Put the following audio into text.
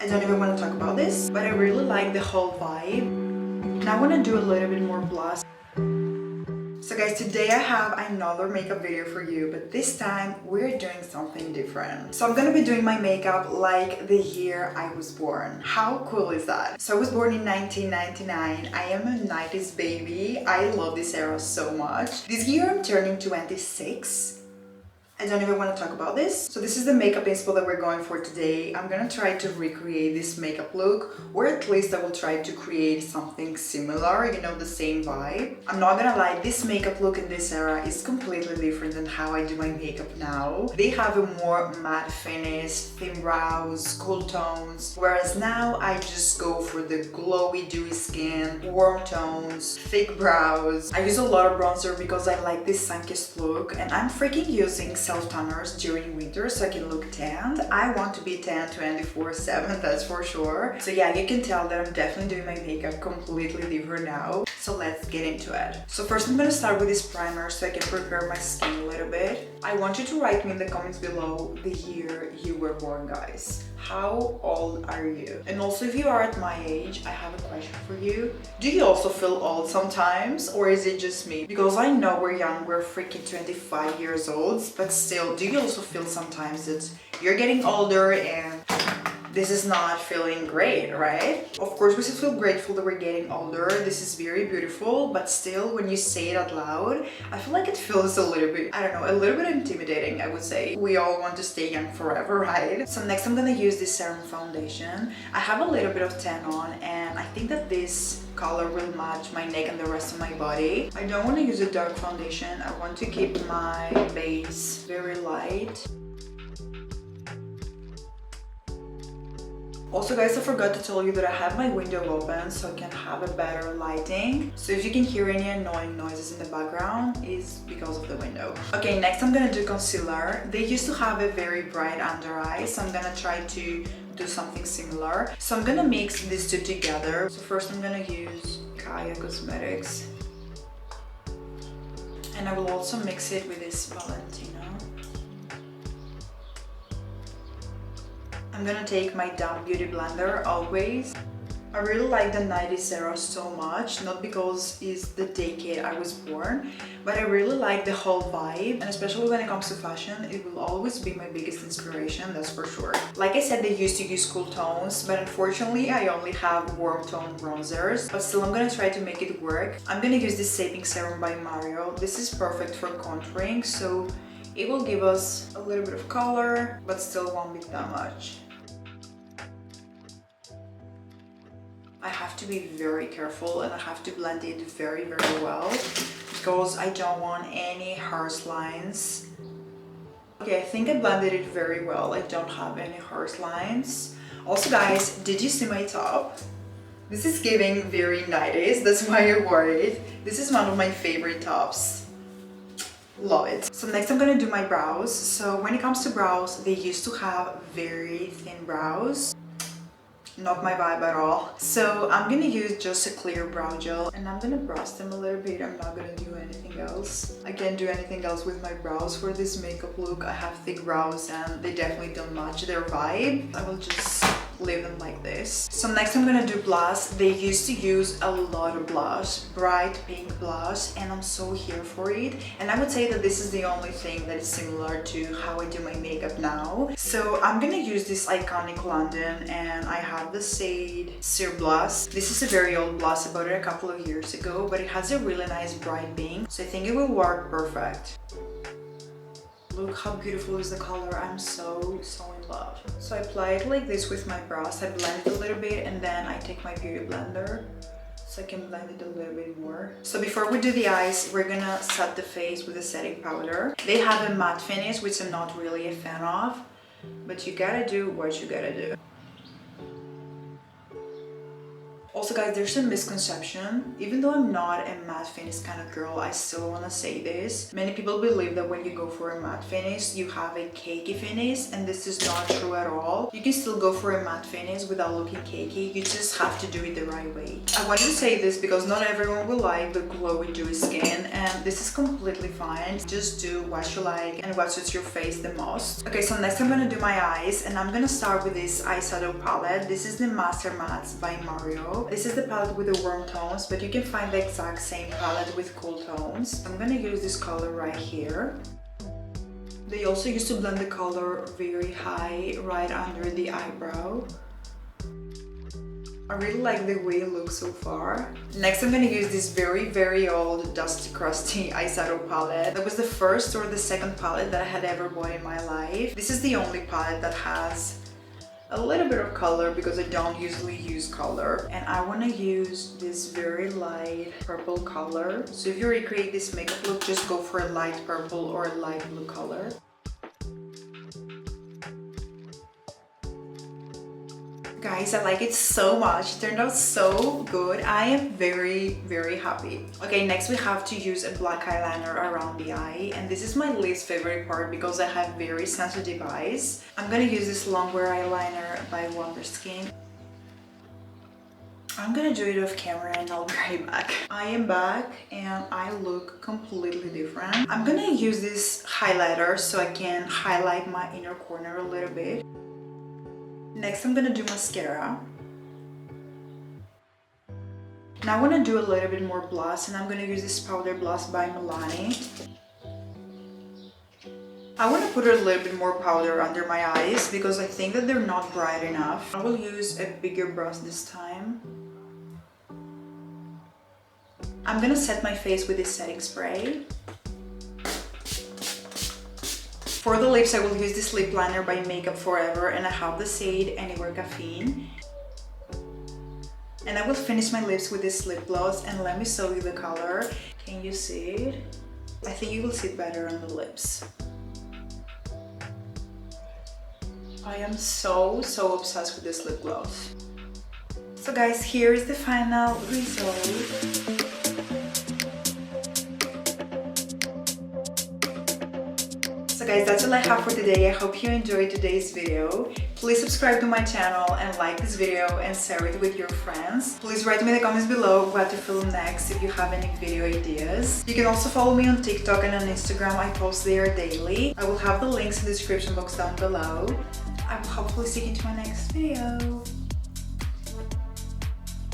I don't even want to talk about this, but I really like the whole vibe. And I want to do a little bit more blush. So guys, today I have another makeup video for you, but this time we're doing something different. So I'm gonna be doing my makeup like the year I was born. How cool is that? So I was born in 1999. I am a 90s baby. I love this era so much. This year I'm turning 26. I don't even want to talk about this. So this is the makeup inspo that we're going for today. I'm gonna try to recreate this makeup look, or at least I will try to create something similar, you know, the same vibe. I'm not gonna lie, this makeup look in this era is completely different than how I do my makeup now. They have a more matte finish, thin brows, cool tones, whereas now I just go for the glowy, dewy skin, warm tones, thick brows. I use a lot of bronzer because I like this sun-kissed look, and I'm freaking using self-tanners during winter so I can look tanned. I want to be tan 24/7, that's for sure. So yeah, you can tell that I'm definitely doing my makeup completely different now. So let's get into it. So first I'm gonna start with this primer so I can prepare my skin a little bit. I want you to write me in the comments below the year you were born, guys. How old are you? And also, if you are at my age, I have a question for you. Do you also feel old sometimes, or is it just me? Because I know we're young, we're freaking 25 years old, but still, do you also feel sometimes that you're getting older and this is not feeling great, right? Of course, we still feel grateful that we're getting older. This is very beautiful, but still, when you say it out loud, I feel like it feels a little bit, I don't know, a little bit intimidating, I would say. We all want to stay young forever, right? So next I'm gonna use this serum foundation. I have a little bit of tan on, and I think that this color will match my neck and the rest of my body. I don't want to use a dark foundation. I want to keep my base very light. Also guys, I forgot to tell you that I have my window open so I can have a better lighting. So if you can hear any annoying noises in the background, it's because of the window. Okay, next I'm gonna do concealer. They used to have a very bright under eye, so I'm gonna try to do something similar. So I'm gonna mix these two together. So first I'm gonna use Kaya Cosmetics. And I will also mix it with this Valentino. I'm gonna take my Dumb Beauty blender always. I really like the 90s era so much, not because it's the decade I was born, but I really like the whole vibe, and especially when it comes to fashion, it will always be my biggest inspiration, that's for sure. Like I said, they used to use cool tones, but unfortunately I only have warm tone bronzers, but still I'm gonna try to make it work. I'm gonna use this Saving Serum by Mario. This is perfect for contouring, so it will give us a little bit of color, but still won't be that much. I have to be very careful and I have to blend it very, very well because I don't want any harsh lines. Okay, I think I blended it very well. I don't have any harsh lines. Also guys, did you see my top? This is giving very 90s, that's why I wore it. This is one of my favorite tops. Love it. So next I'm gonna do my brows. So when it comes to brows, they used to have very thin brows. Not my vibe at all. So I'm gonna use just a clear brow gel and I'm gonna brush them a little bit. I'm not gonna do anything else. I can't do anything else with my brows for this makeup look. I have thick brows and they definitely don't match their vibe. I will just leave them like this. So next I'm gonna do blush. They used to use a lot of blush, bright pink blush, and I'm so here for it. And I would say that this is the only thing that is similar to how I do my makeup now. So I'm gonna use this iconic London, and I have the shade Sheer Blush. This is a very old blush, I bought it a couple of years ago, but it has a really nice bright pink, so I think it will work perfect. Look how beautiful is the color. I'm so in love. So I apply it like this with my brush. I blend it a little bit and then I take my beauty blender so I can blend it a little bit more. So before we do the eyes, we're gonna set the face with a setting powder. They have a matte finish, which I'm not really a fan of, but you gotta do what you gotta do. Also Also guys, there's a misconception. Even though I'm not a matte finish kind of girl, I still want to say this. Many people believe that when you go for a matte finish, you have a cakey finish, and this is not true at all. You can still go for a matte finish without looking cakey. You just have to do it the right way. I wanted to say this because not everyone will like the glowy dewy skin, and this is completely fine. Just do what you like and what suits your face the most. Okay, so next I'm gonna do my eyes, and I'm gonna start with this eyeshadow palette. This is the Master Mattes by Mario. This is the palette with the warm tones, but you can find the exact same palette with cool tones. I'm gonna use this color right here. They also used to blend the color very high right under the eyebrow. I really like the way it looks so far. Next I'm gonna use this very old dusty crusty eyeshadow palette. That was the first or the second palette that I had ever bought in my life. This is the only palette that has a little bit of color because I don't usually use color, and I want to use this very light purple color. So if you recreate this makeup look, just go for a light purple or a light blue color. Guys, I like it so much. It turned out so good. I am very happy. Okay, next we have to use a black eyeliner around the eye, and this is my least favorite part because I have very sensitive eyes. I'm gonna use this longwear eyeliner by Wonderskin. I'm gonna do it off camera and I'll be right back. I am back and I look completely different. I'm gonna use this highlighter so I can highlight my inner corner a little bit. Next, I'm gonna do mascara. Now I wanna do a little bit more blush, and I'm gonna use this powder blush by Milani. I wanna put a little bit more powder under my eyes because I think that they're not bright enough. I will use a bigger brush this time. I'm gonna set my face with this setting spray. For the lips, I will use this lip liner by Makeup Forever, and I have the shade Anywhere Caffeine. And I will finish my lips with this lip gloss, and let me show you the color. Can you see it? I think you will see it better on the lips. I am so obsessed with this lip gloss. So guys, here is the final result. So guys, that's all I have for today. I hope you enjoyed today's video. Please subscribe to my channel and like this video and share it with your friends. Please write me in the comments below what to film next if you have any video ideas. You can also follow me on TikTok and on Instagram. I post there daily. I will have the links in the description box down below. I will hopefully see you in my next video.